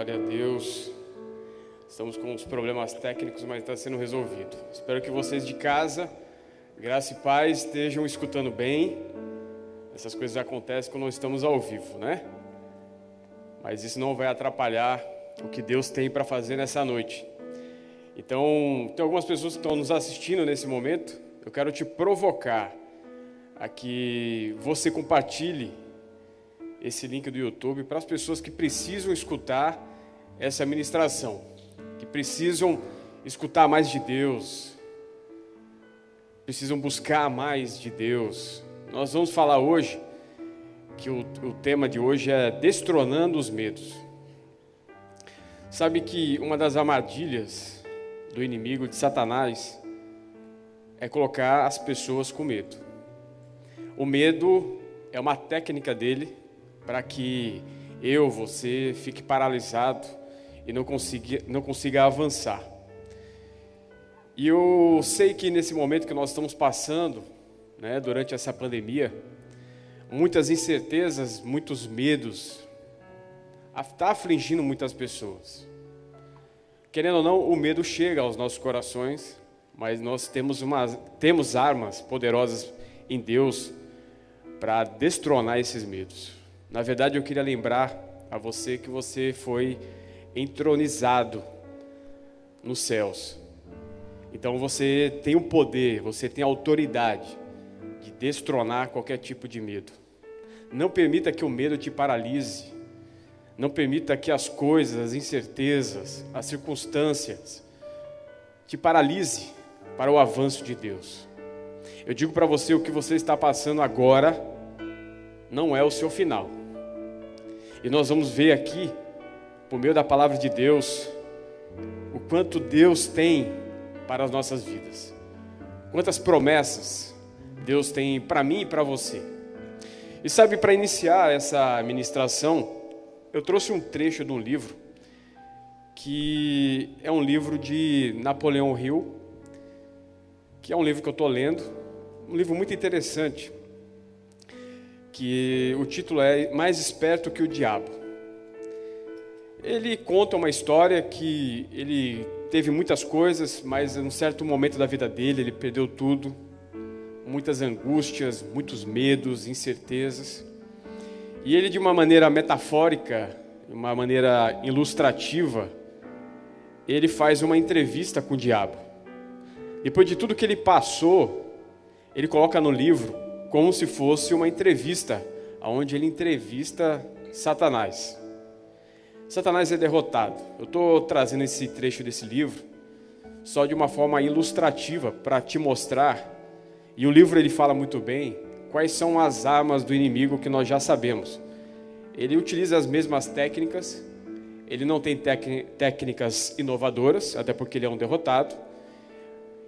Glória a Deus. Estamos com uns problemas técnicos, mas está sendo resolvido. Espero que vocês de casa, graça e paz, estejam escutando bem. Essas coisas acontecem quando nós estamos ao vivo, né? Mas isso não vai atrapalhar o que Deus tem para fazer nessa noite. Então, tem algumas pessoas que estão nos assistindo nesse momento. Eu quero te provocar a que você compartilhe esse link do YouTube para as pessoas que precisam escutar essa ministração, que precisam escutar mais de Deus, precisam buscar mais de Deus. Nós vamos falar hoje, que o tema de hoje é destronando os medos. Sabe que uma das armadilhas do inimigo, de Satanás, é colocar as pessoas com medo. O medo é uma técnica dele para que você fique paralisado e não consiga avançar. E eu sei que nesse momento que nós estamos passando, né, durante essa pandemia, muitas incertezas, muitos medos, está afligindo muitas pessoas. Querendo ou não, o medo chega aos nossos corações, mas nós temos armas poderosas em Deus para destronar esses medos. Na verdade, eu queria lembrar a você que você foi entronizado nos céus. Então você tem o poder, você tem a autoridade de destronar qualquer tipo de medo. Não permita que o medo te paralise. Não permita que as coisas, as incertezas, as circunstâncias te paralise para o avanço de Deus. Eu digo para você, o que você está passando agora não é o seu final. E nós vamos ver aqui, por meio da palavra de Deus, o quanto Deus tem para as nossas vidas. Quantas promessas Deus tem para mim e para você. E sabe, para iniciar essa ministração, eu trouxe um trecho de um livro, que é um livro de Napoleão Hill, que é um livro que eu estou lendo, um livro muito interessante, que o título é Mais Esperto que o Diabo. Ele conta uma história que ele teve muitas coisas, mas em um certo momento da vida dele, ele perdeu tudo, muitas angústias, muitos medos, incertezas. E ele, de uma maneira metafórica, de uma maneira ilustrativa, ele faz uma entrevista com o diabo. Depois de tudo que ele passou, ele coloca no livro como se fosse uma entrevista, onde ele entrevista Satanás. Satanás é derrotado. Eu estou trazendo esse trecho desse livro só de uma forma ilustrativa para te mostrar, e o livro ele fala muito bem, quais são as armas do inimigo que nós já sabemos. Ele utiliza as mesmas técnicas, ele não tem técnicas inovadoras, até porque ele é um derrotado.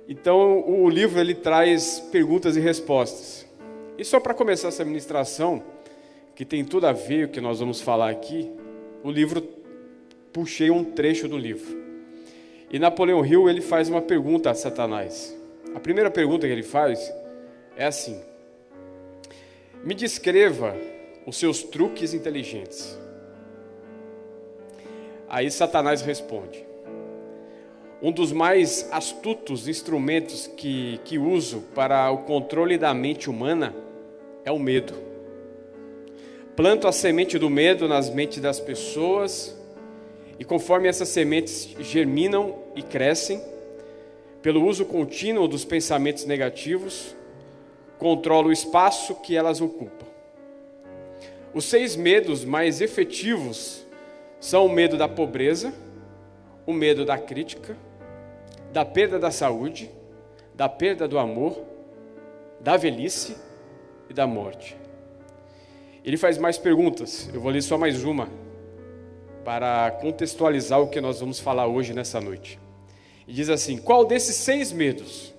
Então o livro ele traz perguntas e respostas. E só para começar essa ministração, que tem tudo a ver com o que nós vamos falar aqui, o livro, puxei um trecho do livro. E Napoleão Hill, ele faz uma pergunta a Satanás. A primeira pergunta que ele faz é assim: me descreva os seus truques inteligentes. Aí Satanás responde: um dos mais astutos instrumentos que uso para o controle da mente humana é o medo. Planto a semente do medo nas mentes das pessoas, e conforme essas sementes germinam e crescem, pelo uso contínuo dos pensamentos negativos, controlo o espaço que elas ocupam. Os 6 medos mais efetivos são o medo da pobreza, o medo da crítica, da perda da saúde, da perda do amor, da velhice e da morte. Ele faz mais perguntas, eu vou ler só mais uma, para contextualizar o que nós vamos falar hoje nessa noite. E diz assim: qual desses 6 medos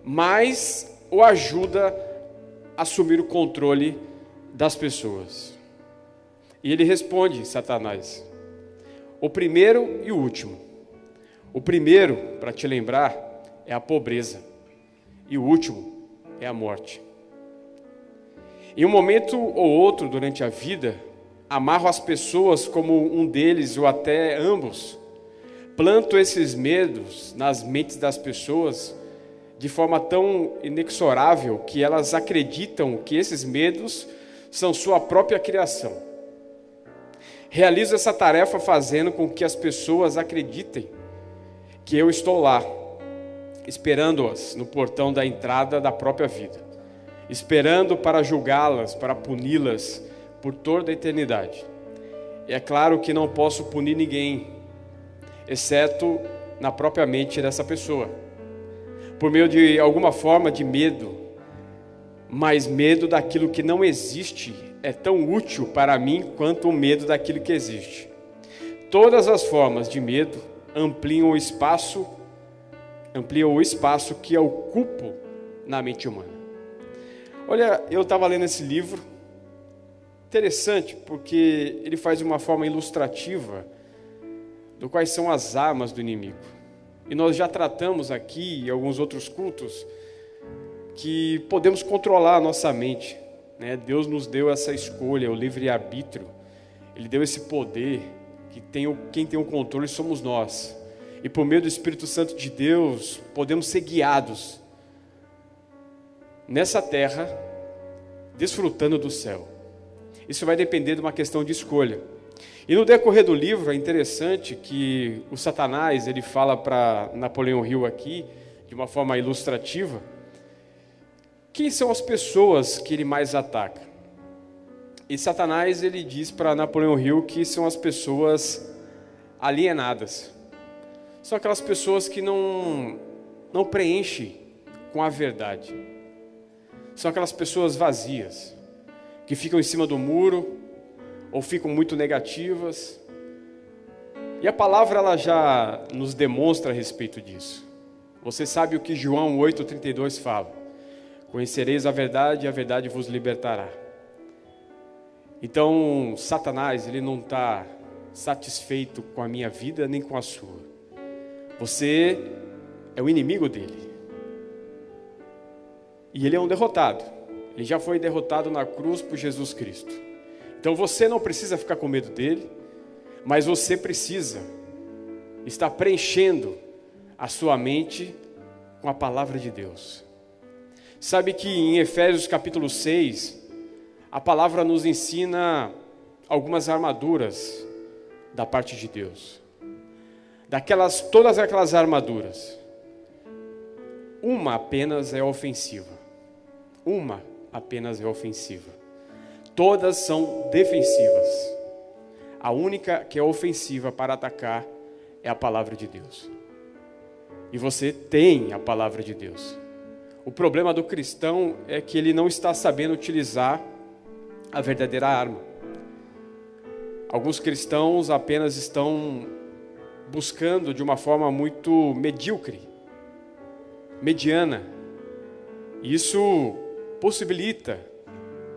mais o ajuda a assumir o controle das pessoas? E ele responde, Satanás: o primeiro e o último. O primeiro, para te lembrar, é a pobreza, e o último é a morte. Em um momento ou outro durante a vida, amarro as pessoas como um deles ou até ambos. Planto esses medos nas mentes das pessoas de forma tão inexorável que elas acreditam que esses medos são sua própria criação. Realizo essa tarefa fazendo com que as pessoas acreditem que eu estou lá, esperando-as no portão da entrada da própria vida, esperando para julgá-las, para puni-las por toda a eternidade. E é claro que não posso punir ninguém, exceto na própria mente dessa pessoa, por meio de alguma forma de medo, mas medo daquilo que não existe é tão útil para mim quanto o medo daquilo que existe. Todas as formas de medo ampliam o espaço que eu ocupo na mente humana. Olha, eu estava lendo esse livro, interessante, porque ele faz de uma forma ilustrativa do quais são as armas do inimigo. E nós já tratamos aqui, em alguns outros cultos, que podemos controlar a nossa mente, né? Deus nos deu essa escolha, o livre-arbítrio. Ele deu esse poder, quem tem o controle somos nós. E por meio do Espírito Santo de Deus, podemos ser guiados nessa terra, desfrutando do céu. Isso vai depender de uma questão de escolha. E no decorrer do livro é interessante que o Satanás, ele fala para Napoleão Hill aqui, de uma forma ilustrativa, quem são as pessoas que ele mais ataca. E Satanás, ele diz para Napoleão Hill que são as pessoas alienadas. São aquelas pessoas que não preenchem com a verdade. São aquelas pessoas vazias, que ficam em cima do muro, ou ficam muito negativas. E a palavra ela já nos demonstra a respeito disso. Você sabe o que João 8,32 fala: conhecereis a verdade e a verdade vos libertará. Então, Satanás, ele não está satisfeito com a minha vida nem com a sua. Você é o inimigo dele. E ele é um derrotado. Ele já foi derrotado na cruz por Jesus Cristo. Então você não precisa ficar com medo dele, mas você precisa estar preenchendo a sua mente com a palavra de Deus. Sabe que em Efésios capítulo 6, a palavra nos ensina algumas armaduras da parte de Deus. Todas aquelas armaduras, uma apenas é ofensiva. Uma apenas é ofensiva. Todas são defensivas. A única que é ofensiva para atacar é a palavra de Deus. E você tem a palavra de Deus. O problema do cristão é que ele não está sabendo utilizar a verdadeira arma. Alguns cristãos apenas estão buscando de uma forma muito medíocre, mediana. Isso possibilita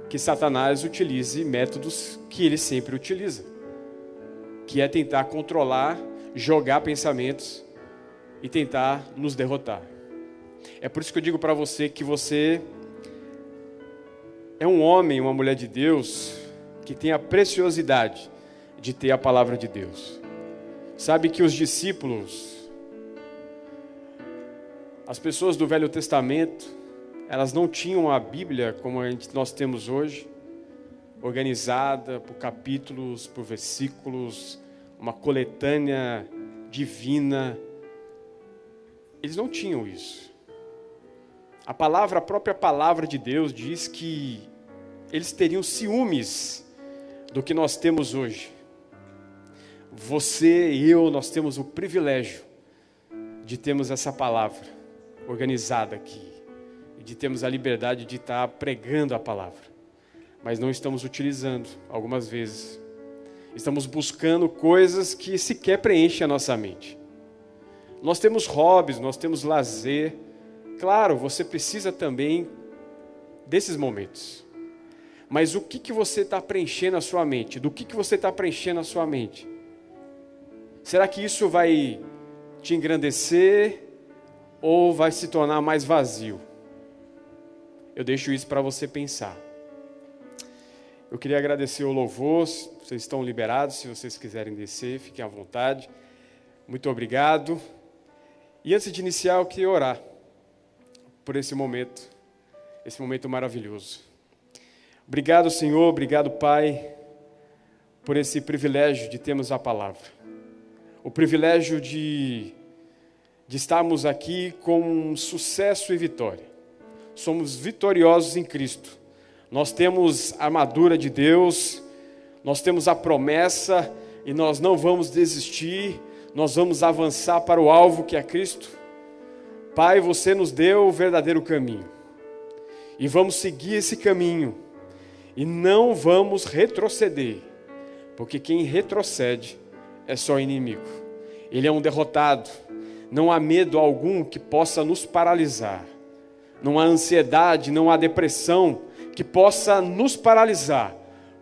que Satanás utilize métodos que ele sempre utiliza, que é tentar controlar, jogar pensamentos e tentar nos derrotar. É por isso que eu digo para você que você é um homem, uma mulher de Deus, que tem a preciosidade de ter a palavra de Deus. Sabe que os discípulos, as pessoas do Velho Testamento, elas não tinham a Bíblia como nós temos hoje, organizada por capítulos, por versículos, uma coletânea divina. Eles não tinham isso. A própria palavra de Deus diz que eles teriam ciúmes do que nós temos hoje. Você e eu, nós temos o privilégio de termos essa palavra organizada aqui, de termos a liberdade de estar pregando a palavra, mas não estamos utilizando algumas vezes. Estamos buscando coisas que sequer preenchem a nossa mente. Nós temos hobbies, nós temos lazer. Claro, você precisa também desses momentos. Mas o que você está preenchendo a sua mente? Do que você está preenchendo a sua mente? Será que isso vai te engrandecer ou vai se tornar mais vazio? Eu deixo isso para você pensar. Eu queria agradecer o louvor, vocês estão liberados, se vocês quiserem descer, fiquem à vontade. Muito obrigado. E antes de iniciar, eu queria orar por esse momento maravilhoso. Obrigado, Senhor, obrigado, Pai, por esse privilégio de termos a palavra. O privilégio de estarmos aqui com sucesso e vitória. Somos vitoriosos em Cristo. Nós temos a armadura de Deus, nós temos a promessa e nós não vamos desistir, nós vamos avançar para o alvo que é Cristo. Pai, você nos deu o verdadeiro caminho e vamos seguir esse caminho e não vamos retroceder, porque quem retrocede é só inimigo. Ele é um derrotado. Não há medo algum que possa nos paralisar. Não há ansiedade, não há depressão que possa nos paralisar,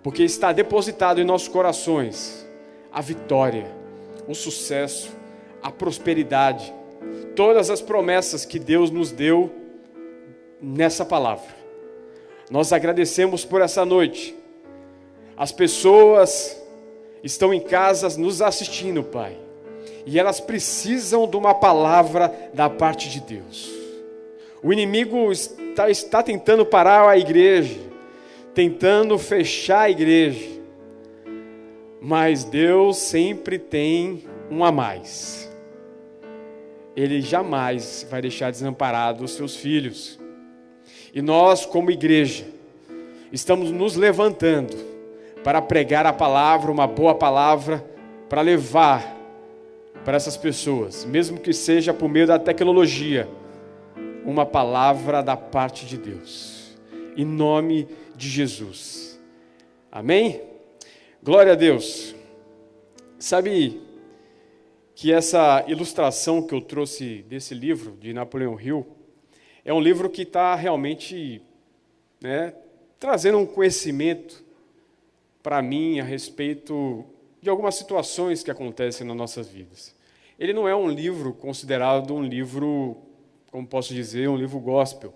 porque está depositado em nossos corações a vitória, o sucesso, a prosperidade, todas as promessas que Deus nos deu nessa palavra. Nós agradecemos por essa noite. As pessoas estão em casa nos assistindo, Pai, e elas precisam de uma palavra da parte de Deus. O inimigo está tentando parar a igreja, tentando fechar a igreja, mas Deus sempre tem um a mais. Ele jamais vai deixar desamparado os seus filhos. E nós, como igreja, estamos nos levantando para pregar a palavra, uma boa palavra, para levar para essas pessoas, mesmo que seja por meio da tecnologia, uma palavra da parte de Deus, em nome de Jesus. Amém? Glória a Deus. Sabe que essa ilustração que eu trouxe desse livro, de Napoleão Hill, é um livro que está realmente, trazendo um conhecimento para mim a respeito de algumas situações que acontecem nas nossas vidas. Ele não é um livro considerado um livro, como posso dizer, um livro gospel,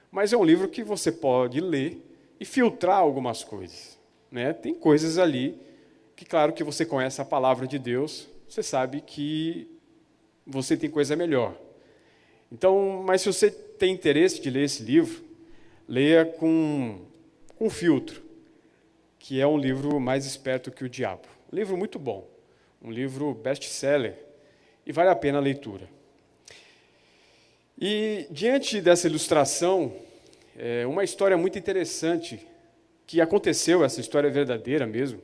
mas é um livro que você pode ler e filtrar algumas coisas, né? Tem coisas ali que, claro, que você conhece a palavra de Deus, você sabe que você tem coisa melhor. Então, mas se você tem interesse de ler esse livro, leia com filtro, que é um livro mais esperto que o diabo. Um livro muito bom, um livro best-seller, e vale a pena a leitura. E, diante dessa ilustração, uma história muito interessante que aconteceu, essa história é verdadeira mesmo,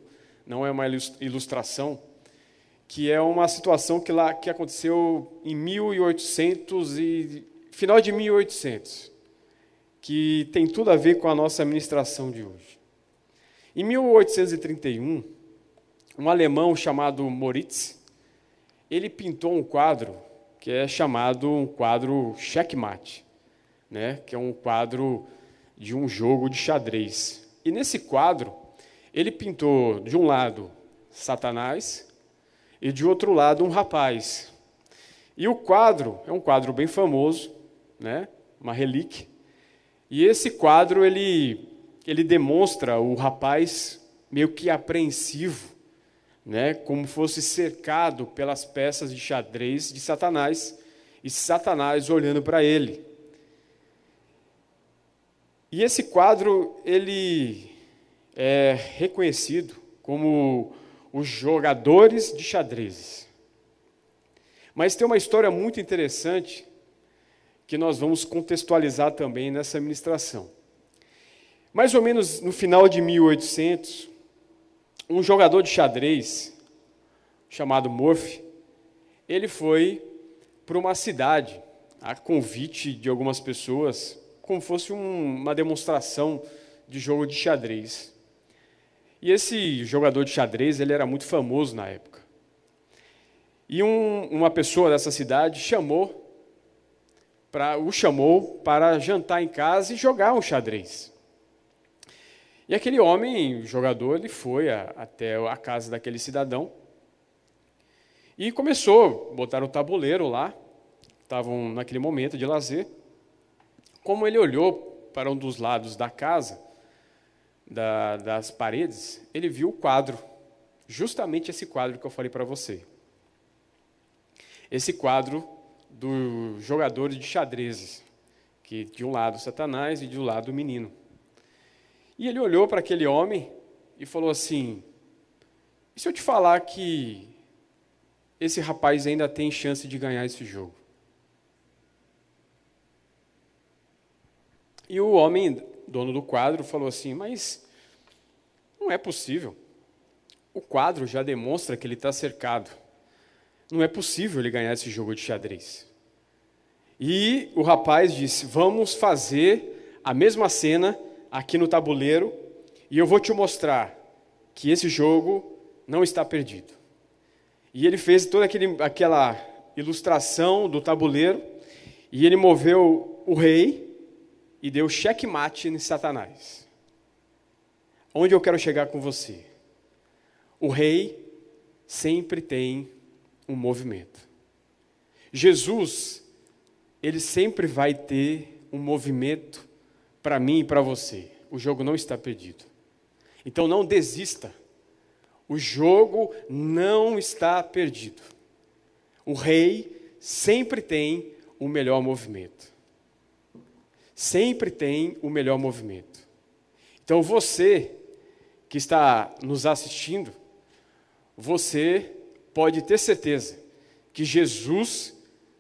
não é uma ilustração, que é uma situação que aconteceu em 1800 e final de 1800, que tem tudo a ver com a nossa ministração de hoje. Em 1831, um alemão chamado Moritz, ele pintou um quadro que é chamado um quadro checkmate, que é um quadro de um jogo de xadrez. E nesse quadro, ele pintou, de um lado, Satanás, e de outro lado, um rapaz. E o quadro é um quadro bem famoso, uma relíquia. E esse quadro, ele demonstra o rapaz meio que apreensivo, como fosse cercado pelas peças de xadrez de Satanás, e Satanás olhando para ele. E esse quadro, ele é reconhecido como os jogadores de xadrez. Mas tem uma história muito interessante que nós vamos contextualizar também nessa ministração. Mais ou menos no final de 1800, um jogador de xadrez, chamado Murphy, ele foi para uma cidade, a convite de algumas pessoas, como fosse uma demonstração de jogo de xadrez. E esse jogador de xadrez, ele era muito famoso na época. E uma pessoa dessa cidade o chamou para jantar em casa e jogar um xadrez. E aquele homem, jogador, ele foi até a casa daquele cidadão e começou a botar o tabuleiro lá, estavam naquele momento de lazer. Como ele olhou para um dos lados da casa, das paredes, ele viu o quadro, justamente esse quadro que eu falei para você. Esse quadro do jogador de xadrez, que de um lado Satanás e de um lado o menino. E ele olhou para aquele homem e falou assim: e se eu te falar que esse rapaz ainda tem chance de ganhar esse jogo? E o homem, dono do quadro, falou assim: mas não é possível. O quadro já demonstra que ele está cercado. Não é possível ele ganhar esse jogo de xadrez. E o rapaz disse: vamos fazer a mesma cena aqui no tabuleiro e eu vou te mostrar que esse jogo não está perdido. E ele fez toda aquela ilustração do tabuleiro e ele moveu o rei e deu checkmate em Satanás. Onde eu quero chegar com você? O rei sempre tem um movimento. Jesus, ele sempre vai ter um movimento para mim e para você. O jogo não está perdido. Então não desista. O jogo não está perdido. O rei sempre tem o melhor movimento. Sempre tem o melhor movimento. Então você que está nos assistindo, você pode ter certeza que Jesus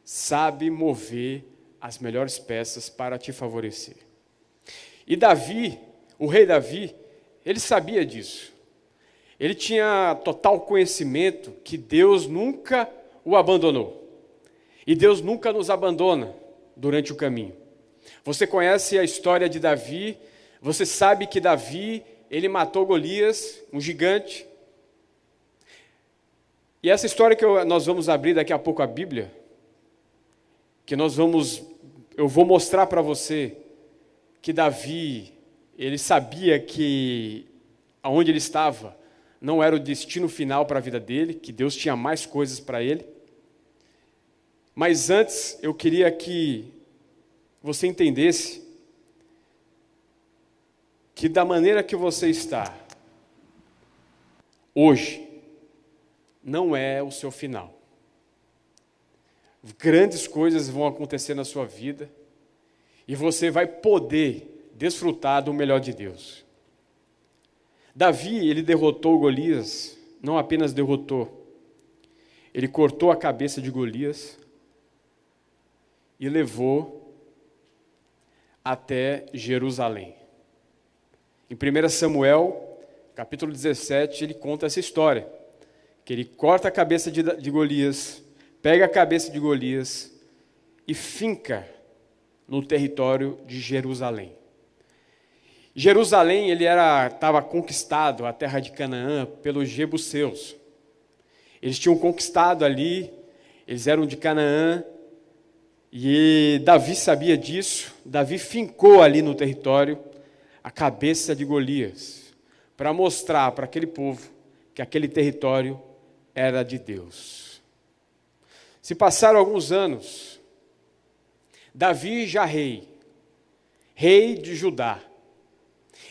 sabe mover as melhores peças para te favorecer. E Davi, o rei Davi, ele sabia disso. Ele tinha total conhecimento que Deus nunca o abandonou. E Deus nunca nos abandona durante o caminho. Você conhece a história de Davi, você sabe que Davi, ele matou Golias, um gigante. E essa história que nós vamos abrir daqui a pouco a Bíblia, que eu vou mostrar para você que Davi, ele sabia que aonde ele estava não era o destino final para a vida dele, que Deus tinha mais coisas para ele. Mas antes, eu queria que você entendesse que da maneira que você está hoje, não é o seu final. Grandes coisas vão acontecer na sua vida e você vai poder desfrutar do melhor de Deus. Davi, ele derrotou Golias, não apenas derrotou, ele cortou a cabeça de Golias e levou até Jerusalém. Em 1 Samuel, capítulo 17, ele conta essa história, que ele corta a cabeça de Golias, pega a cabeça de Golias e finca no território de Jerusalém. Jerusalém, ele estava conquistado, a terra de Canaã, pelos jebuseus. Eles tinham conquistado ali, eles eram de Canaã, e Davi sabia disso. Davi fincou ali no território a cabeça de Golias, para mostrar para aquele povo que aquele território era de Deus. Se passaram alguns anos, Davi já rei de Judá.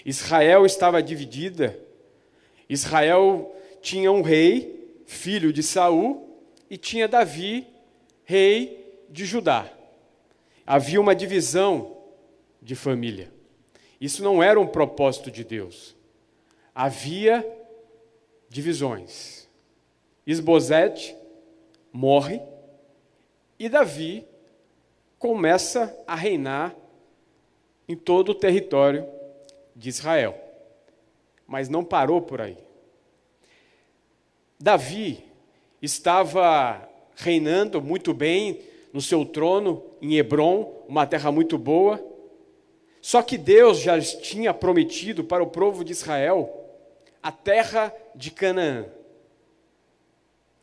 Israel estava dividida. Israel tinha um rei, filho de Saul, e tinha Davi, rei de Judá. Havia uma divisão de família. Isso não era um propósito de Deus. Havia divisões. Isbosete morre e Davi começa a reinar em todo o território de Israel. Mas não parou por aí. Davi estava reinando muito bem no seu trono em Hebrom, uma terra muito boa. Só que Deus já tinha prometido para o povo de Israel a terra de Canaã.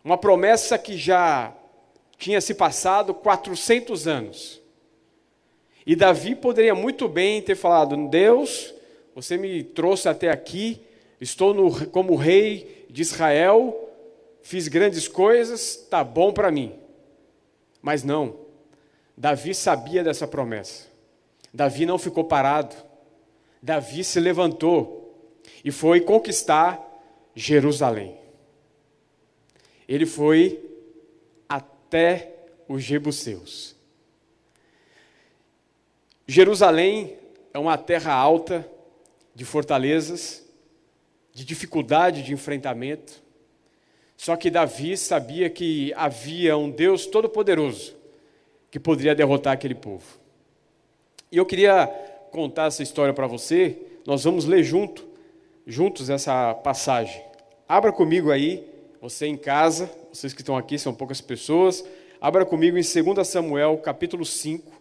Uma promessa que já tinha se passado 400 anos. E Davi poderia muito bem ter falado: Deus, você me trouxe até aqui, estou como rei de Israel, fiz grandes coisas, está bom para mim. Mas não, Davi sabia dessa promessa. Davi não ficou parado. Davi se levantou e foi conquistar Jerusalém. Ele foi até os jebuseus. Jerusalém é uma terra alta, de fortalezas, de dificuldade de enfrentamento. Só que Davi sabia que havia um Deus todo-poderoso que poderia derrotar aquele povo. E eu queria contar essa história para você. Nós vamos ler juntos essa passagem. Abra comigo aí, você em casa, vocês que estão aqui, são poucas pessoas. Abra comigo em 2 Samuel, capítulo 5.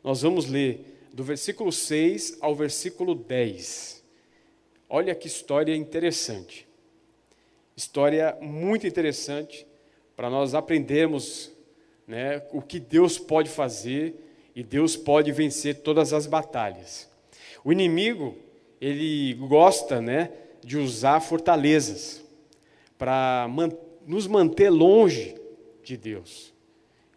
Nós vamos ler do versículo 6 ao versículo 10. Olha que história interessante. História muito interessante para nós aprendermos, né, o que Deus pode fazer e Deus pode vencer todas as batalhas. O inimigo, ele gosta, né, de usar fortalezas para nos manter longe de Deus.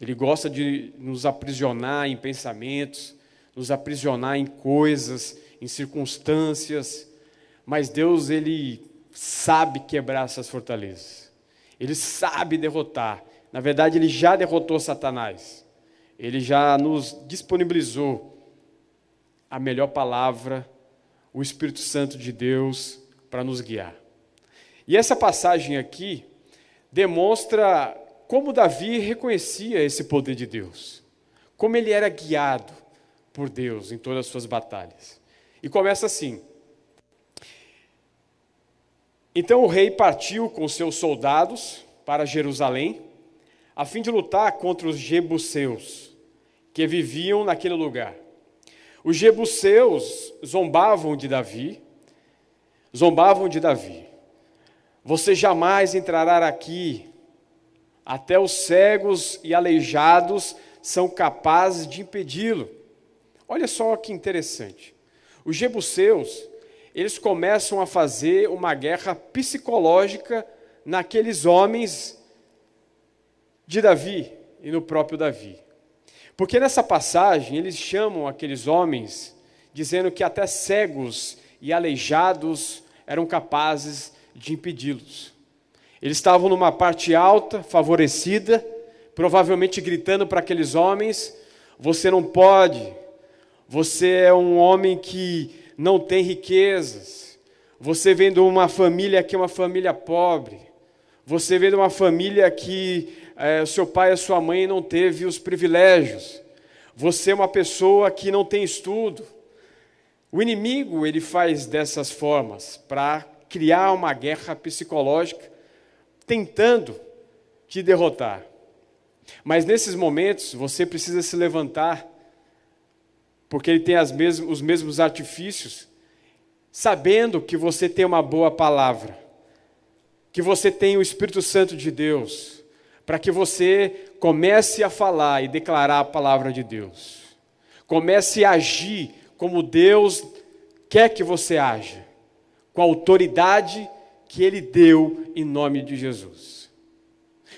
Ele gosta de nos aprisionar em pensamentos, nos aprisionar em coisas, em circunstâncias, mas Deus, ele sabe quebrar essas fortalezas. Ele sabe derrotar. Na verdade, ele já derrotou Satanás. Ele já nos disponibilizou a melhor palavra, o Espírito Santo de Deus, para nos guiar. E essa passagem aqui demonstra como Davi reconhecia esse poder de Deus, como ele era guiado por Deus em todas as suas batalhas. E começa assim: então o rei partiu com seus soldados para Jerusalém, a fim de lutar contra os jebuseus, que viviam naquele lugar. Os jebuseus zombavam de Davi. Você jamais entrará aqui, até os cegos e aleijados são capazes de impedi-lo. Olha só que interessante. Os jebuseus, eles começam a fazer uma guerra psicológica naqueles homens de Davi e no próprio Davi. Porque nessa passagem eles chamam aqueles homens dizendo que até cegos e aleijados eram capazes de impedi-los. Eles estavam numa parte alta, favorecida, provavelmente gritando para aqueles homens: você não pode, você é um homem que não tem riquezas, você vem de uma família que é uma família pobre, você vem de uma família que seu pai e sua mãe não teve os privilégios, você é uma pessoa que não tem estudo. O inimigo, ele faz dessas formas para criar uma guerra psicológica, tentando te derrotar. Mas nesses momentos, você precisa se levantar, porque ele tem os mesmos artifícios, sabendo que você tem uma boa palavra, que você tem o Espírito Santo de Deus, para que você comece a falar e declarar a palavra de Deus. Comece a agir como Deus quer que você haja, com a autoridade que Ele deu em nome de Jesus.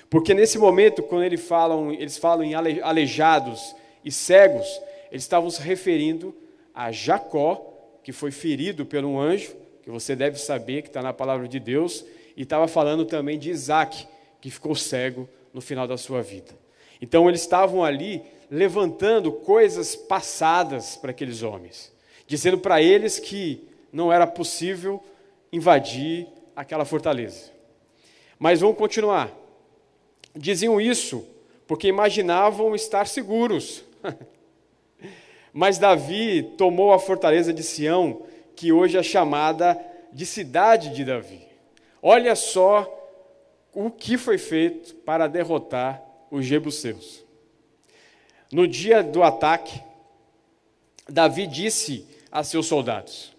Porque nesse momento, quando eles falam em aleijados e cegos, eles estavam se referindo a Jacó, que foi ferido por um anjo, que você deve saber que está na palavra de Deus, e estava falando também de Isaac, que ficou cego no final da sua vida. Então eles estavam ali levantando coisas passadas para aqueles homens, dizendo para eles que não era possível invadir aquela fortaleza. Mas vamos continuar. Diziam isso porque imaginavam estar seguros. Mas Davi tomou a fortaleza de Sião, que hoje é chamada de cidade de Davi. Olha só o que foi feito para derrotar os jebuseus. No dia do ataque, Davi disse a seus soldados: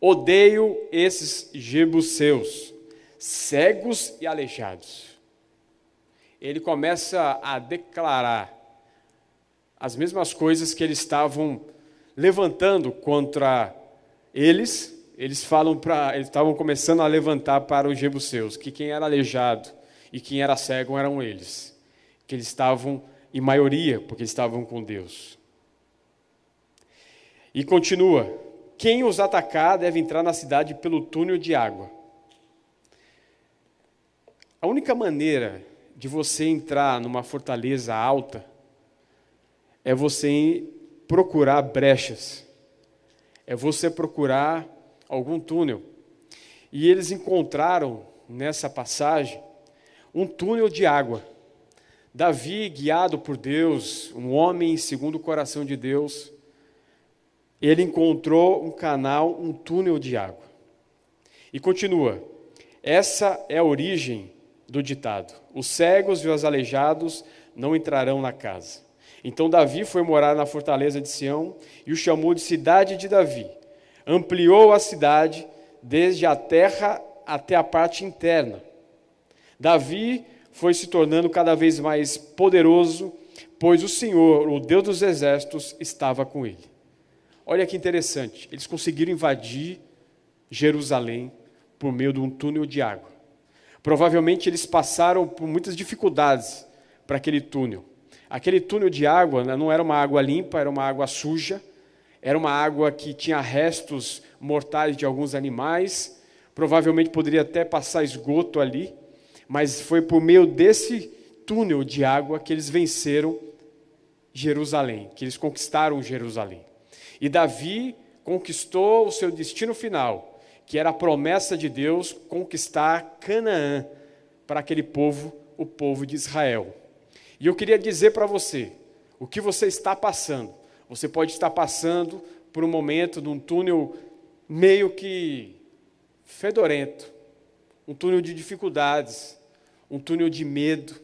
odeio esses jebuseus, cegos e aleijados. Ele começa a declarar as mesmas coisas que eles estavam levantando contra eles. Eles estavam começando a levantar para os jebuseus, que quem era aleijado e quem era cego eram eles, que eles estavam em maioria, porque eles estavam com Deus. E continua: quem os atacar deve entrar na cidade pelo túnel de água. A única maneira de você entrar numa fortaleza alta é você procurar brechas, é você procurar algum túnel. E eles encontraram nessa passagem um túnel de água. Davi, guiado por Deus, um homem segundo o coração de Deus, ele encontrou um canal, um túnel de água. E continua, essa é a origem do ditado: os cegos e os aleijados não entrarão na casa. Então Davi foi morar na fortaleza de Sião e o chamou de cidade de Davi. Ampliou a cidade desde a terra até a parte interna. Davi foi se tornando cada vez mais poderoso, pois o Senhor, o Deus dos exércitos, estava com ele. Olha que interessante, eles conseguiram invadir Jerusalém por meio de um túnel de água. Provavelmente eles passaram por muitas dificuldades para aquele túnel. Aquele túnel de água não era uma água limpa, era uma água suja, era uma água que tinha restos mortais de alguns animais, provavelmente poderia até passar esgoto ali, mas foi por meio desse túnel de água que eles venceram Jerusalém, que eles conquistaram Jerusalém. E Davi conquistou o seu destino final, que era a promessa de Deus conquistar Canaã para aquele povo, o povo de Israel. E eu queria dizer para você, o que você está passando. Você pode estar passando por um momento de um túnel meio que fedorento, um túnel de dificuldades, um túnel de medo,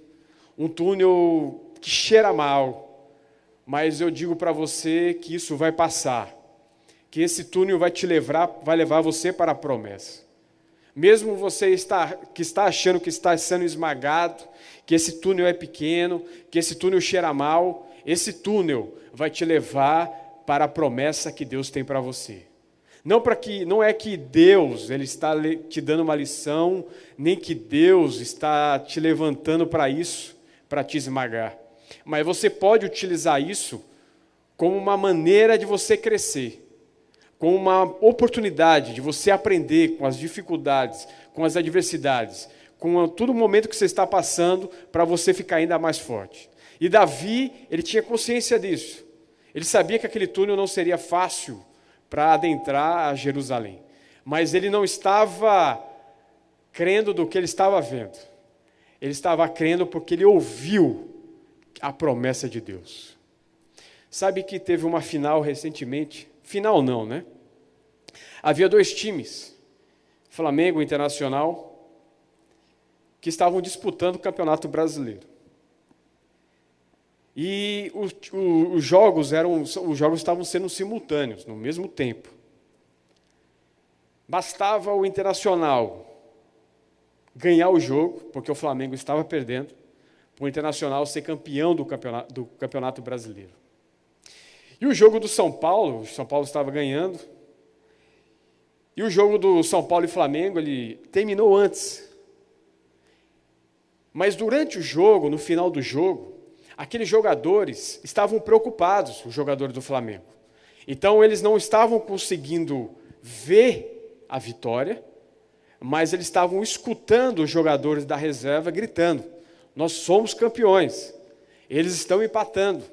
um túnel que cheira mal, mas eu digo para você que isso vai passar, que esse túnel vai levar você para a promessa. Mesmo você que está achando que está sendo esmagado, que esse túnel é pequeno, que esse túnel cheira mal, esse túnel vai te levar para a promessa que Deus tem para você. Não é que Deus ele está te dando uma lição, nem que Deus está te levantando para isso, para te esmagar. Mas você pode utilizar isso como uma maneira de você crescer, como uma oportunidade de você aprender com as dificuldades, com as adversidades, com todo momento que você está passando, para você ficar ainda mais forte. E Davi, ele tinha consciência disso. Ele sabia que aquele túnel não seria fácil para adentrar a Jerusalém. Mas ele não estava crendo do que ele estava vendo. Ele estava crendo porque ele ouviu a promessa de Deus. Sabe que teve uma final recentemente? Final não, né? Havia 2 times, Flamengo e Internacional, que estavam disputando o Campeonato Brasileiro. E os jogos estavam sendo simultâneos, no mesmo tempo. Bastava o Internacional ganhar o jogo, porque o Flamengo estava perdendo, para o Internacional ser campeão do Campeonato Brasileiro. E o jogo do São Paulo, o São Paulo estava ganhando, e o jogo do São Paulo e Flamengo, ele terminou antes. Mas durante o jogo, no final do jogo, aqueles jogadores estavam preocupados, os jogadores do Flamengo. Então, eles não estavam conseguindo ver a vitória, mas eles estavam escutando os jogadores da reserva gritando: nós somos campeões, eles estão empatando.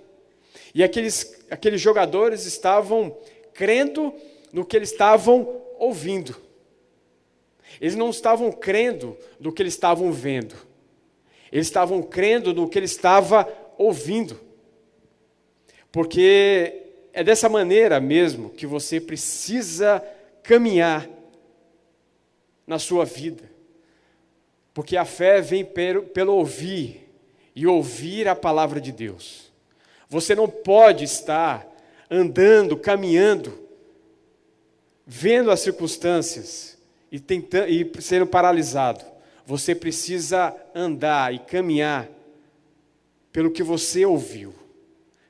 E aqueles jogadores estavam crendo no que eles estavam ouvindo. Eles não estavam crendo no que eles estavam vendo. Eles estavam crendo no que ele estava ouvindo. Porque é dessa maneira mesmo que você precisa caminhar na sua vida. Porque a fé vem pelo ouvir, e ouvir a palavra de Deus. Você não pode estar andando, caminhando, vendo as circunstâncias e sendo paralisado. Você precisa andar e caminhar pelo que você ouviu,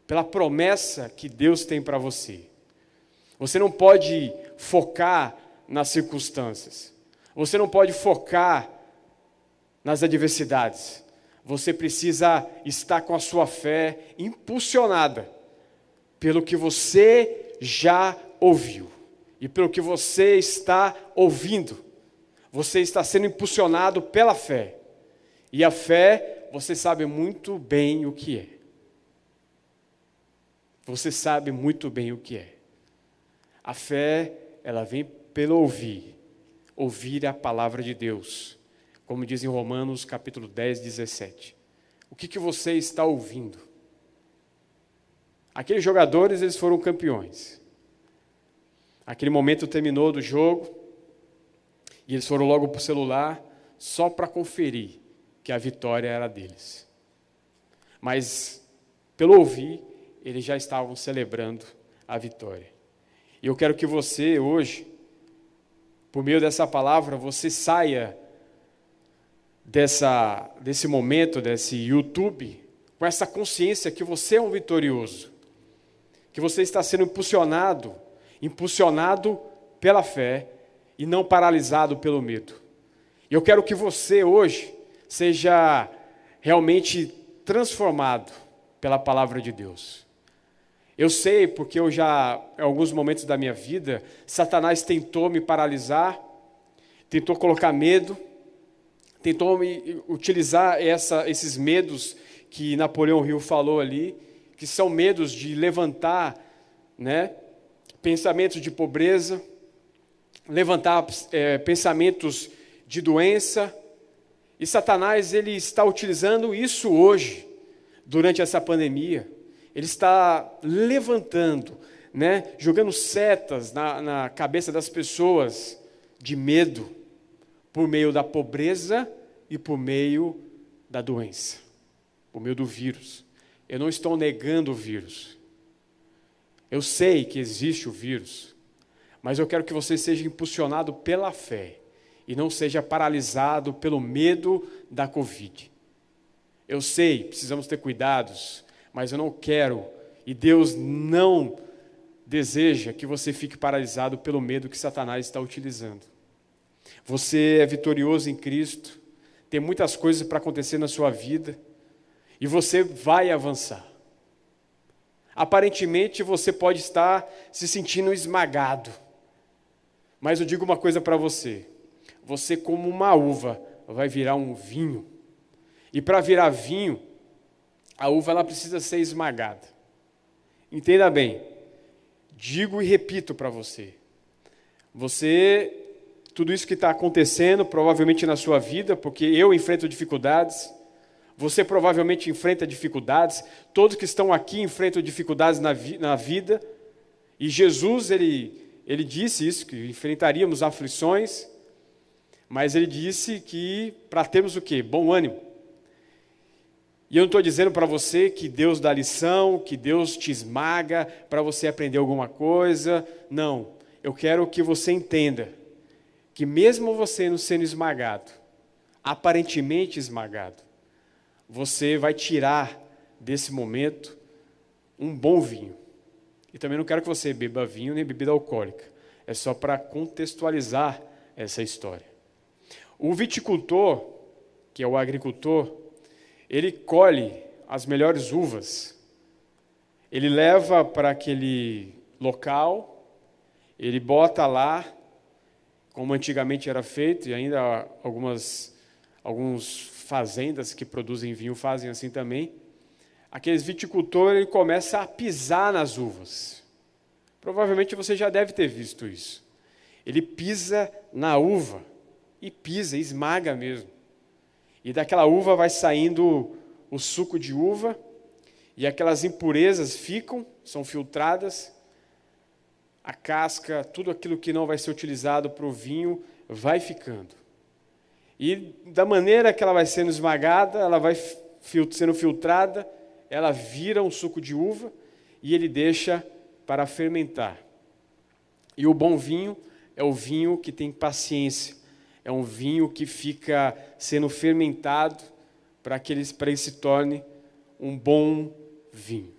pela promessa que Deus tem para você. Você não pode focar nas circunstâncias. Você não pode focar nas adversidades. Você precisa estar com a sua fé impulsionada pelo que você já ouviu. e pelo que você está ouvindo. Você está sendo impulsionado pela fé. E a fé, você sabe muito bem o que é. Você sabe muito bem o que é. A fé, ela vem pelo ouvir. Ouvir a palavra de Deus. Como diz em Romanos capítulo 10, 17. O que você está ouvindo? Aqueles jogadores, eles foram campeões. Aquele momento terminou do jogo, e eles foram logo para o celular, só para conferir que a vitória era deles. Mas, pelo ouvir, eles já estavam celebrando a vitória. E eu quero que você, hoje, por meio dessa palavra, você saia desse momento, desse YouTube, com essa consciência que você é um vitorioso, que você está sendo impulsionado pela fé e não paralisado pelo medo. E eu quero que você hoje seja realmente transformado pela palavra de Deus. Eu sei porque em alguns momentos da minha vida, Satanás tentou me paralisar, tentou colocar medo, tentou me utilizar esses medos que Napoleão Hill falou ali, que são medos de levantar, pensamentos de pobreza, levantar pensamentos de doença. E Satanás, ele está utilizando isso hoje, durante essa pandemia. Ele está levantando, jogando setas na cabeça das pessoas de medo, por meio da pobreza e por meio da doença, por meio do vírus. Eu não estou negando o vírus. Eu sei que existe o vírus, mas eu quero que você seja impulsionado pela fé e não seja paralisado pelo medo da Covid. Eu sei, precisamos ter cuidados, mas eu não quero, e Deus não deseja que você fique paralisado pelo medo que Satanás está utilizando. Você é vitorioso em Cristo, tem muitas coisas para acontecer na sua vida, e você vai avançar. Aparentemente você pode estar se sentindo esmagado, mas eu digo uma coisa para você: você, como uma uva, vai virar um vinho, e para virar vinho, a uva ela precisa ser esmagada. Entenda bem, digo e repito para você, tudo isso que está acontecendo, provavelmente na sua vida, porque eu enfrento dificuldades, você provavelmente enfrenta dificuldades, todos que estão aqui enfrentam dificuldades na vida, e Jesus, ele disse isso, que enfrentaríamos aflições, mas ele disse que para termos o quê? Bom ânimo. E eu não estou dizendo para você que Deus dá lição, que Deus te esmaga para você aprender alguma coisa. Não, eu quero que você entenda que mesmo você não sendo esmagado, aparentemente esmagado, você vai tirar desse momento um bom vinho. E também não quero que você beba vinho nem bebida alcoólica. É só para contextualizar essa história. O viticultor, que é o agricultor, ele colhe as melhores uvas, ele leva para aquele local, ele bota lá, como antigamente era feito, e ainda algumas fazendas que produzem vinho fazem assim também. Aqueles viticultores, ele começa a pisar nas uvas. Provavelmente você já deve ter visto isso. Ele pisa na uva, e pisa, esmaga mesmo. E daquela uva vai saindo o suco de uva, e aquelas impurezas são filtradas, a casca, tudo aquilo que não vai ser utilizado para o vinho, vai ficando. E da maneira que ela vai sendo esmagada, ela vai sendo filtrada, ela vira um suco de uva, e ele deixa para fermentar. E o bom vinho é o vinho que tem paciência, é um vinho que fica sendo fermentado para que ele se torne um bom vinho.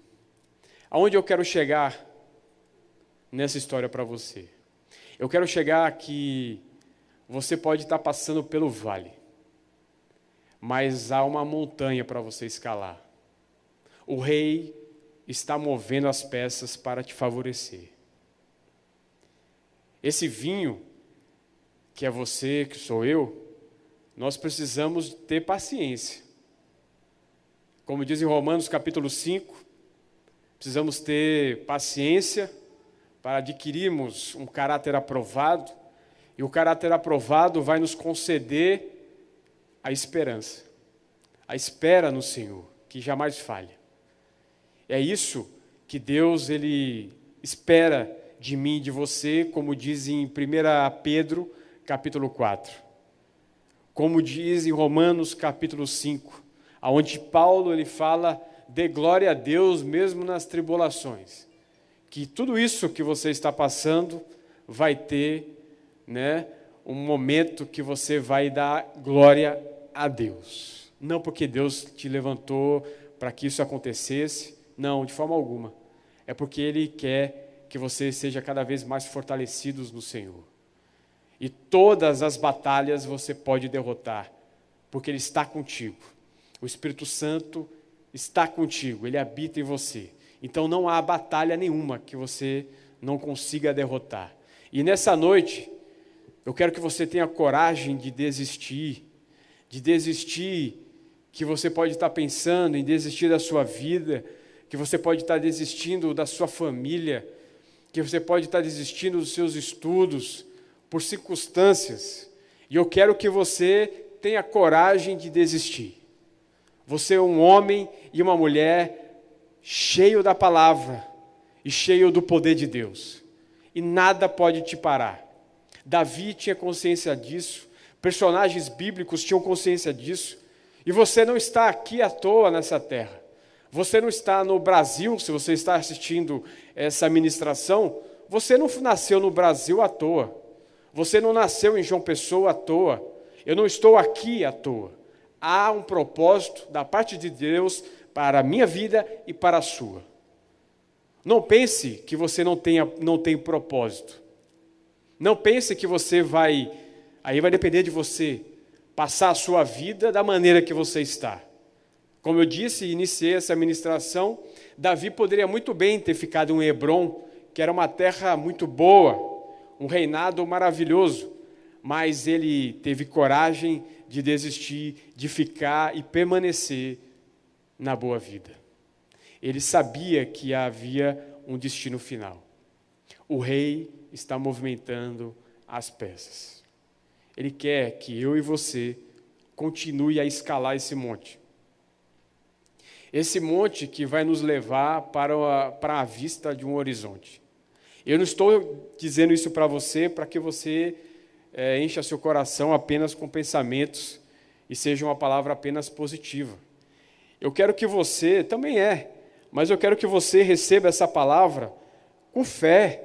Aonde eu quero chegar nessa história para você? Eu quero chegar que você pode estar passando pelo vale, mas há uma montanha para você escalar. O rei está movendo as peças para te favorecer. Esse vinho, que é você, que sou eu, nós precisamos ter paciência. Como diz em Romanos capítulo 5, precisamos ter paciência para adquirirmos um caráter aprovado, e o caráter aprovado vai nos conceder a esperança. A espera no Senhor, que jamais falha. É isso que Deus ele espera de mim e de você, como diz em 1 Pedro, capítulo 4. Como diz em Romanos, capítulo 5, onde Paulo ele fala, dê glória a Deus mesmo nas tribulações. Que tudo isso que você está passando vai ter, um momento que você vai dar glória a Deus. Não porque Deus te levantou para que isso acontecesse, não, de forma alguma. É porque Ele quer que você seja cada vez mais fortalecidos no Senhor. E todas as batalhas você pode derrotar, porque Ele está contigo. O Espírito Santo está contigo, Ele habita em você. Então não há batalha nenhuma que você não consiga derrotar. E nessa noite, eu quero que você tenha coragem de desistir, que você pode estar pensando em desistir da sua vida, que você pode estar desistindo da sua família, que você pode estar desistindo dos seus estudos, por circunstâncias. E eu quero que você tenha coragem de desistir. Você é um homem e uma mulher cheio da palavra e cheio do poder de Deus. E nada pode te parar. Davi tinha consciência disso, personagens bíblicos tinham consciência disso, e você não está aqui à toa nessa terra. Você não está no Brasil, se você está assistindo essa ministração, você não nasceu no Brasil à toa. Você não nasceu em João Pessoa à toa. Eu não estou aqui à toa. Há um propósito da parte de Deus para a minha vida e para a sua. Não pense que você não tem propósito. Não pense que você aí vai depender de você, passar a sua vida da maneira que você está. Como eu disse, iniciei essa ministração, Davi poderia muito bem ter ficado em Hebrom, que era uma terra muito boa, um reinado maravilhoso, mas ele teve coragem de desistir, de ficar e permanecer na boa vida. Ele sabia que havia um destino final. O rei está movimentando as peças. Ele quer que eu e você continue a escalar esse monte. Esse monte que vai nos levar para a vista de um horizonte. Eu não estou dizendo isso para você para que você encha seu coração apenas com pensamentos e seja uma palavra apenas positiva. Eu quero que você, também mas eu quero que você receba essa palavra com fé,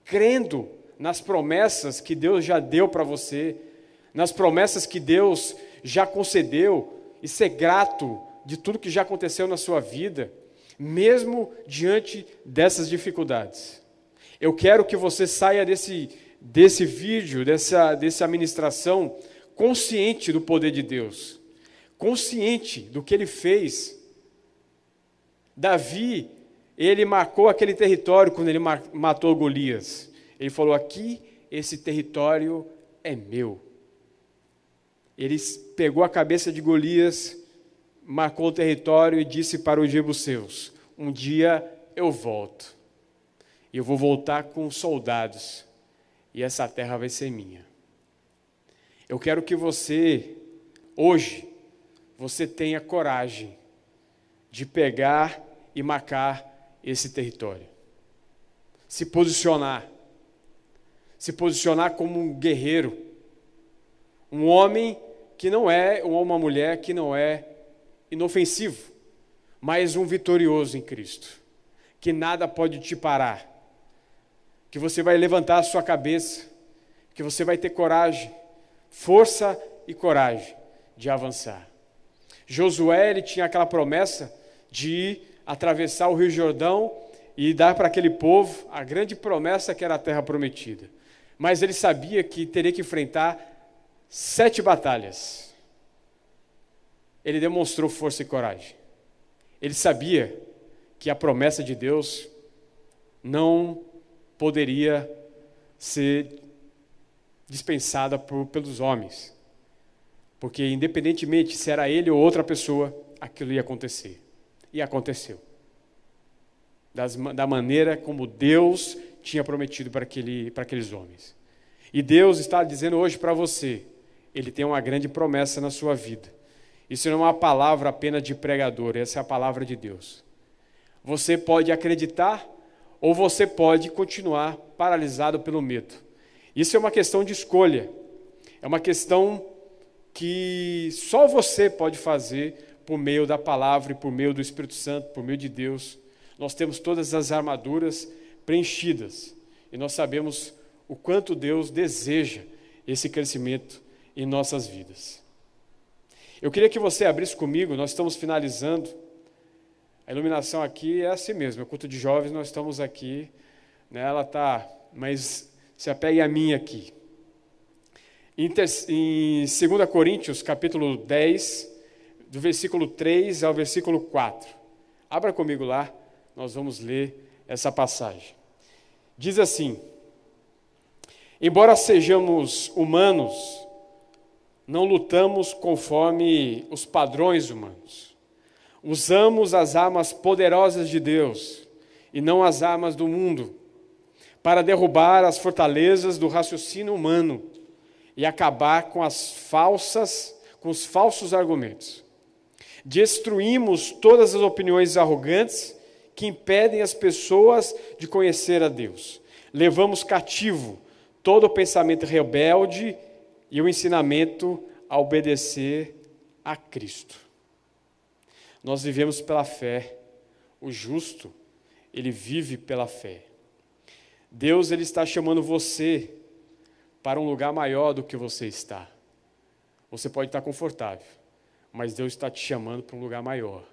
crendo nas promessas que Deus já deu para você, nas promessas que Deus já concedeu, e ser grato de tudo que já aconteceu na sua vida, mesmo diante dessas dificuldades. Eu quero que você saia desse vídeo, dessa ministração, consciente do poder de Deus, consciente do que Ele fez. Davi, ele marcou aquele território quando ele matou Golias. Ele falou, aqui, esse território é meu. Ele pegou a cabeça de Golias, marcou o território e disse para os jebuseus, um dia eu volto. E eu vou voltar com soldados. E essa terra vai ser minha. Eu quero que você, hoje, você tenha coragem de pegar e marcar esse território. Se posicionar como um guerreiro, um homem que não é, ou uma mulher que não é inofensivo, mas um vitorioso em Cristo, que nada pode te parar, que você vai levantar a sua cabeça, que você vai ter coragem, força e coragem de avançar. Josué, ele tinha aquela promessa de atravessar o Rio Jordão e dar para aquele povo a grande promessa que era a terra prometida. Mas ele sabia que teria que enfrentar 7 batalhas. Ele demonstrou força e coragem. Ele sabia que a promessa de Deus não poderia ser dispensada pelos homens. Porque, independentemente se era ele ou outra pessoa, aquilo ia acontecer. E aconteceu. Da maneira como Deus tinha prometido para aqueles homens. E Deus está dizendo hoje para você, Ele tem uma grande promessa na sua vida. Isso não é uma palavra apenas de pregador, essa é a palavra de Deus. Você pode acreditar ou você pode continuar paralisado pelo medo. Isso é uma questão de escolha. É uma questão que só você pode fazer por meio da palavra e por meio do Espírito Santo, por meio de Deus. Nós temos todas as armaduras preenchidas e nós sabemos o quanto Deus deseja esse crescimento em nossas vidas. Eu queria que você abrisse comigo, nós estamos finalizando. A iluminação aqui é assim mesmo, é culto de jovens, nós estamos aqui, né, ela está, mas se apegue a mim aqui. Em 2 Coríntios, capítulo 10, do versículo 3 ao versículo 4. Abra comigo lá, nós vamos ler essa passagem. Diz assim: embora sejamos humanos, não lutamos conforme os padrões humanos. Usamos as armas poderosas de Deus e não as armas do mundo, para derrubar as fortalezas do raciocínio humano e acabar com os falsos argumentos. Destruímos todas as opiniões arrogantes que impedem as pessoas de conhecer a Deus. Levamos cativo todo o pensamento rebelde e o ensinamento a obedecer a Cristo. Nós vivemos pela fé. O justo, ele vive pela fé. Deus, ele está chamando você para um lugar maior do que você está. Você pode estar confortável, mas Deus está te chamando para um lugar maior,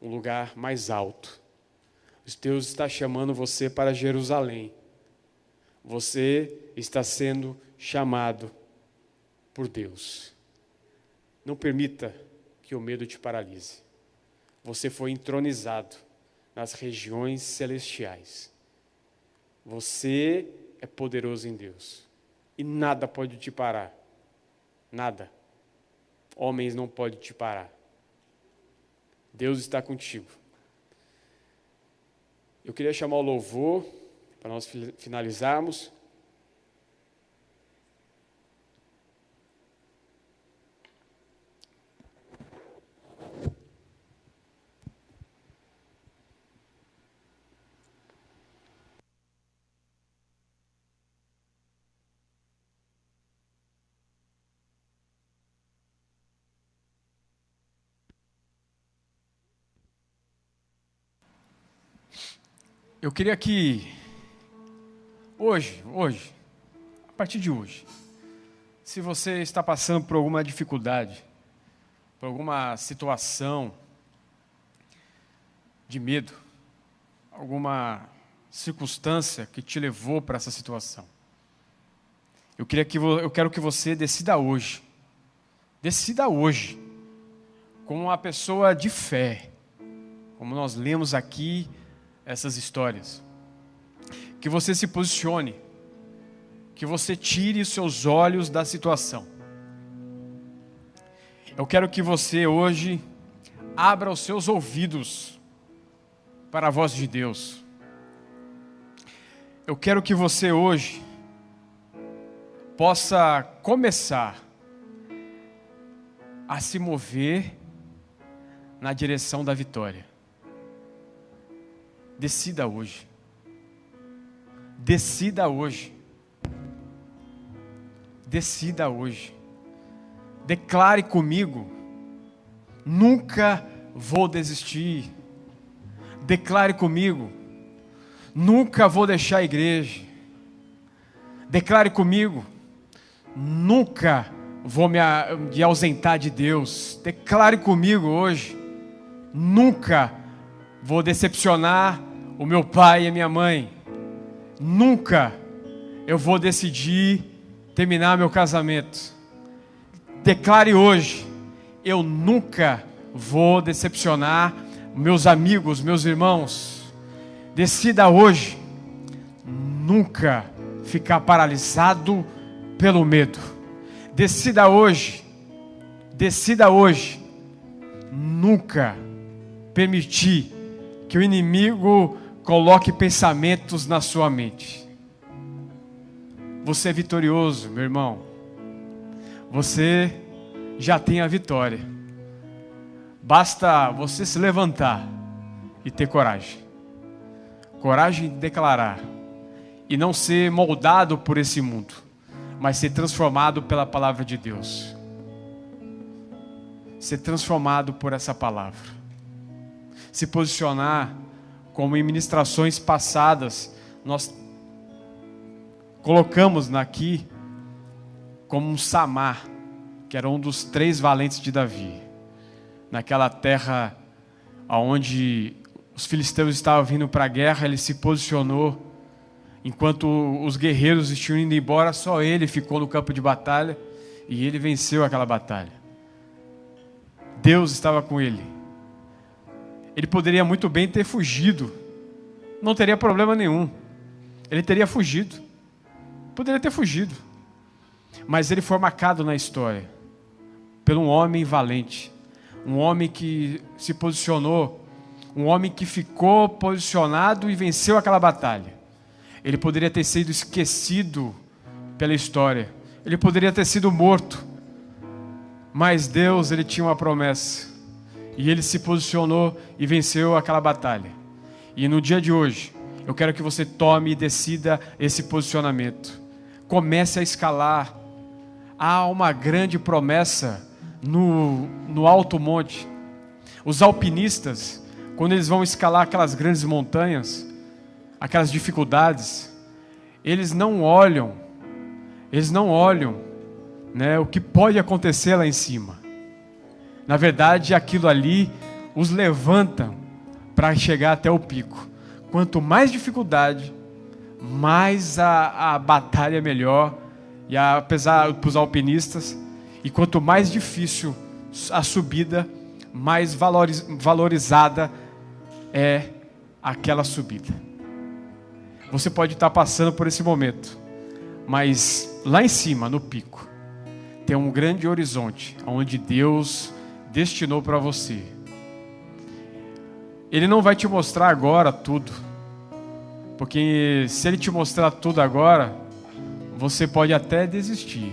um lugar mais alto. Deus está chamando você para Jerusalém. Você está sendo chamado por Deus. Não permita que o medo te paralise. Você foi entronizado nas regiões celestiais. Você é poderoso em Deus. E nada pode te parar. Nada. Homens não podem te parar. Deus está contigo. Eu queria chamar o louvor para nós finalizarmos. Eu queria que hoje, a partir de hoje, se você está passando por alguma dificuldade, por alguma situação de medo, alguma circunstância que te levou para essa situação, eu quero que você decida hoje, como uma pessoa de fé, como nós lemos aqui essas histórias, que você se posicione, que você tire os seus olhos da situação. Eu quero que você hoje abra os seus ouvidos para a voz de Deus. Eu quero que você hoje possa começar a se mover na direção da vitória. Decida hoje. Decida hoje. Decida hoje. Declare comigo: nunca vou desistir. Declare comigo: nunca vou deixar a igreja. Declare comigo: nunca vou me ausentar de Deus. Declare comigo hoje: nunca vou decepcionar o meu pai e a minha mãe. Nunca eu vou decidir terminar meu casamento. Declare hoje: eu nunca vou decepcionar meus amigos, meus irmãos. Decida hoje: nunca ficar paralisado pelo medo. Decida hoje nunca permitir que o inimigo coloque pensamentos na sua mente. Você é vitorioso, meu irmão. Você já tem a vitória. Basta você se levantar e ter coragem. Coragem de declarar. E não ser moldado por esse mundo, mas ser transformado pela palavra de Deus. Ser transformado por essa palavra. Se posicionar como em ministrações passadas, nós colocamos aqui como um Samar, que era um dos 3 valentes de Davi. Naquela terra onde os filisteus estavam vindo para a guerra, ele se posicionou. Enquanto os guerreiros estavam indo embora, só ele ficou no campo de batalha e ele venceu aquela batalha. Deus estava com ele. Ele poderia muito bem ter fugido. Não teria problema nenhum. Ele teria fugido. Poderia ter fugido. Mas ele foi marcado na história por um homem valente. Um homem que se posicionou. Um homem que ficou posicionado e venceu aquela batalha. Ele poderia ter sido esquecido pela história. Ele poderia ter sido morto. Mas Deus, ele tinha uma promessa. E ele se posicionou e venceu aquela batalha. E no dia de hoje, eu quero que você tome e decida esse posicionamento. Comece a escalar. Há uma grande promessa no alto monte. Os alpinistas, quando eles vão escalar aquelas grandes montanhas, aquelas dificuldades, eles não olham, né, o que pode acontecer lá em cima. Na verdade, aquilo ali os levanta para chegar até o pico. Quanto mais dificuldade, mais a batalha é melhor, e apesar dos alpinistas, e quanto mais difícil a subida, mais valorizada é aquela subida. Você pode estar passando por esse momento, mas lá em cima, no pico, tem um grande horizonte, onde Deus destinou para você. Ele não vai te mostrar agora tudo, porque se Ele te mostrar tudo agora, você pode até desistir,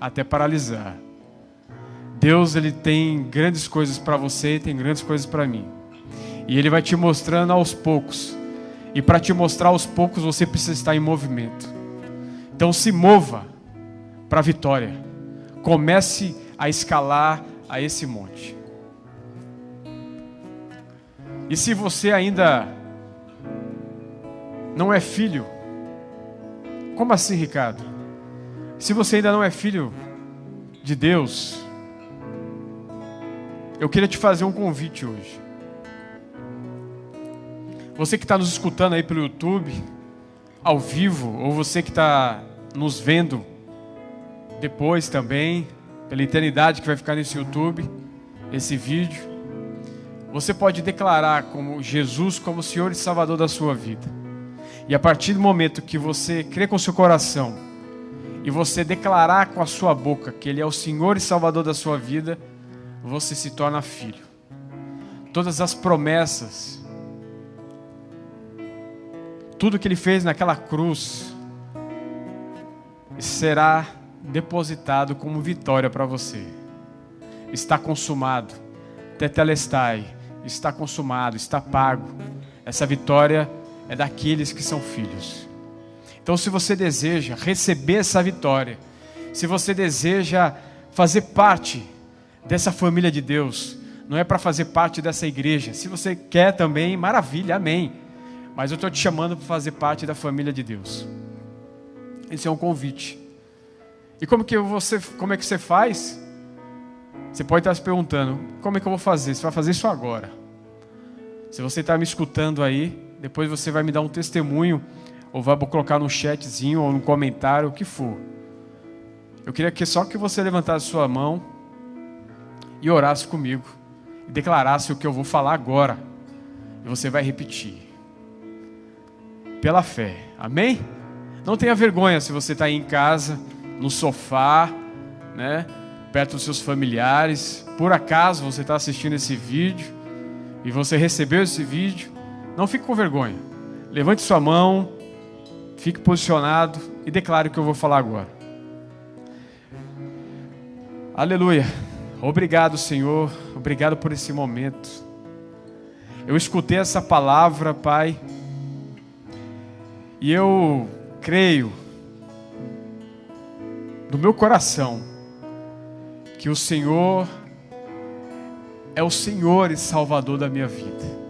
até paralisar. Deus, Ele tem grandes coisas para você, tem grandes coisas para mim. E Ele vai te mostrando aos poucos. E para te mostrar aos poucos, você precisa estar em movimento. Então se mova para a vitória. Comece a escalar a esse monte. E se você ainda não é filho, como assim, Ricardo? Se você ainda não é filho de Deus, eu queria te fazer um convite hoje. Você que está nos escutando aí pelo YouTube, ao vivo, ou você que está nos vendo depois também, pela eternidade que vai ficar nesse YouTube, esse vídeo, você pode declarar como Jesus como Senhor e Salvador da sua vida. E a partir do momento que você crê com seu coração, e você declarar com a sua boca que Ele é o Senhor e Salvador da sua vida, você se torna filho. Todas as promessas, tudo que Ele fez naquela cruz será depositado como vitória para você. Está consumado. Tetelestai. Está consumado, está pago. Essa vitória é daqueles que são filhos. Então, se você deseja receber essa vitória, se você deseja fazer parte dessa família de Deus, não é para fazer parte dessa igreja. Se você quer também, maravilha, amém. Mas eu estou te chamando para fazer parte da família de Deus. Esse é um convite. E como é que você faz? Você pode estar se perguntando, como é que eu vou fazer? Você vai fazer isso agora. Se você está me escutando aí, depois você vai me dar um testemunho, ou vai colocar num chatzinho, ou num comentário, o que for. Eu queria que só que você levantasse sua mão e orasse comigo. E declarasse o que eu vou falar agora. E você vai repetir. Pela fé. Amém? Não tenha vergonha se você está aí em casa, no sofá, né, perto dos seus familiares. Por acaso você está assistindo esse vídeo e você recebeu esse vídeo, não fique com vergonha. Levante sua mão, fique posicionado e declare o que eu vou falar agora. Aleluia. Obrigado, Senhor. Obrigado por esse momento. Eu escutei essa palavra, Pai, e eu creio do meu coração que o Senhor é o Senhor e Salvador da minha vida.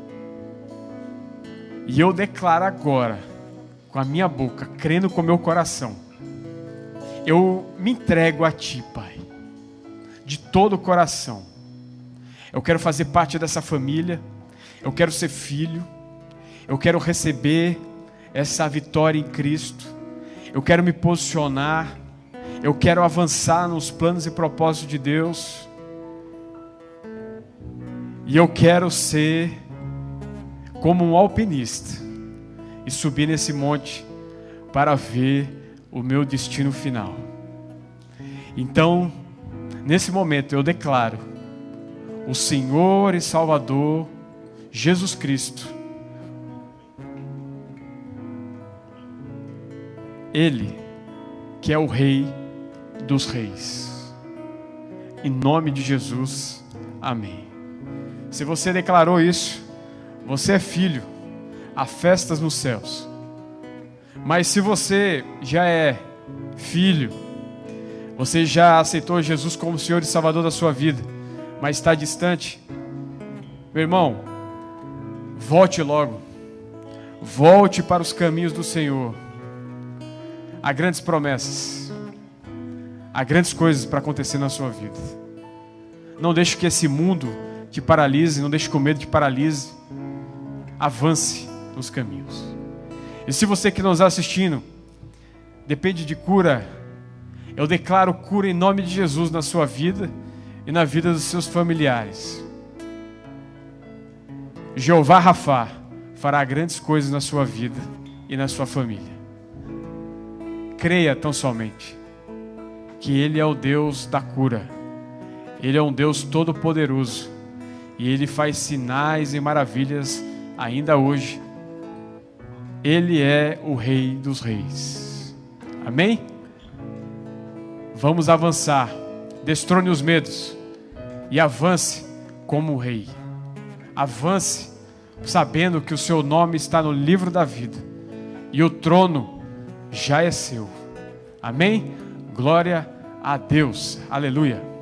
E eu declaro agora, com a minha boca, crendo com o meu coração, eu me entrego a Ti, Pai, de todo o coração. Eu quero fazer parte dessa família, eu quero ser filho, eu quero receber essa vitória em Cristo, eu quero me posicionar, eu quero avançar nos planos e propósitos de Deus, e eu quero ser como um alpinista e subir nesse monte para ver o meu destino final. Então, nesse momento eu declaro o Senhor e Salvador Jesus Cristo, Ele que é o Rei dos Reis. Em nome de Jesus, amém. Se você declarou isso, você é filho, há festas nos céus. Mas se você já é filho, você já aceitou Jesus como Senhor e Salvador da sua vida, mas está distante, meu irmão, volte logo, volte para os caminhos do Senhor. Há grandes promessas, há grandes coisas para acontecer na sua vida. Não deixe que esse mundo te paralise, não deixe que o medo te paralise. Avance nos caminhos. E se você que nos está assistindo depende de cura, eu declaro cura em nome de Jesus na sua vida e na vida dos seus familiares. Jeová Rafá fará grandes coisas na sua vida e na sua família. Creia tão somente que Ele é o Deus da cura. Ele é um Deus todo-poderoso e Ele faz sinais e maravilhas ainda hoje. Ele é o Rei dos Reis. Amém? Vamos avançar. Destrone os medos e avance como Rei. Avance sabendo que o seu nome está no livro da vida e o trono já é seu. Amém? Glória a Deus. Aleluia.